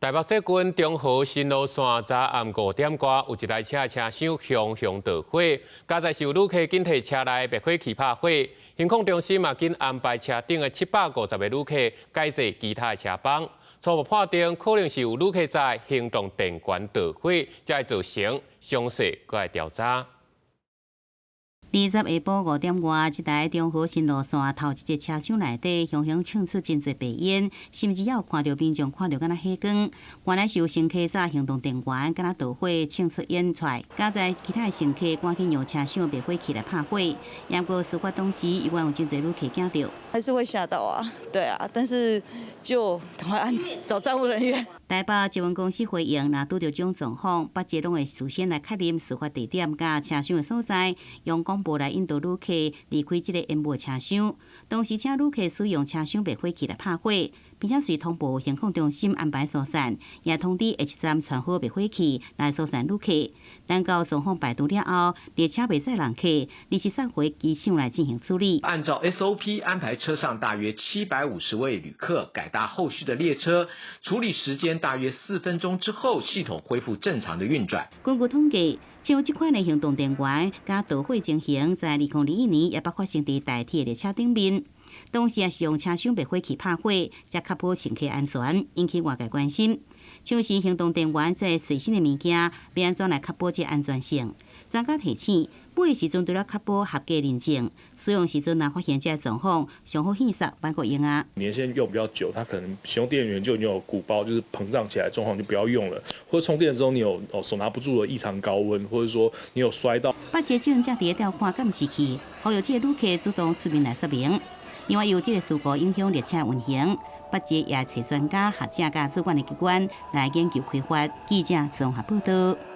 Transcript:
台北捷运中和新路线早暗5点多，有一台车厢熊熊着火，加在是有旅客紧摕车内灭火器拍火，刑控中心嘛紧安排车顶的750个旅客改坐其他的车帮，初步判定可能是有旅客在行动电源着火，才会造成伤势，搁来调查。 20下晡5点外，一台中和新路线头一节车厢内底，熊熊窜出真侪白烟，甚至有看到民众看到敢若火光。原来是有乘客早行动电源敢若着火，窜出烟出来。加在其他乘客赶紧用车厢灭火器来拍火。不过事发当时，依然有真侪旅客惊到，还是会吓到啊，对啊，但是就赶快找站务人员。台北捷运公司回应，若拄到这种状况，北捷拢会事先来确认事发地点甲车厢的所在，用广播来引导旅客离开这个烟雾车厢。同时，请旅客使用车厢灭火器来拍火，并且随通报刑控中心安排疏散，也通知 H 站传好灭火器来疏散旅客。等到状况排除了后，列车袂载人客，立即送回机场来进行处理。按照 SOP 安排，车上大约750位旅客改搭后续的列车，处理时间大约4分钟之后，系统恢复正常的运转。根据统计，像这款的行动电源加着火情形，在2021年也捌发生在台铁列车顶面。当时也是用车厢灭火器拍火，才确保乘客安全，引起外界关心。像是行动电源这随身的物件，要安怎来确保这安全性？专家提醒，买的时阵除了确保合格认证，使用时阵若发现这状况，上好现杀办个用啊。年限用比较久，它可能使用电源就已经有鼓包，就是膨胀起来的状况，就不要用了。或者充电之后你有手拿不住的异常高温，或者说你有摔到。北捷这架伫调看敢是去，好有这个旅客主动出面来说明。另外，由这个事故影响列车运行，北捷也找专家、学者甲主管的机关来研究开发。记者综合报道。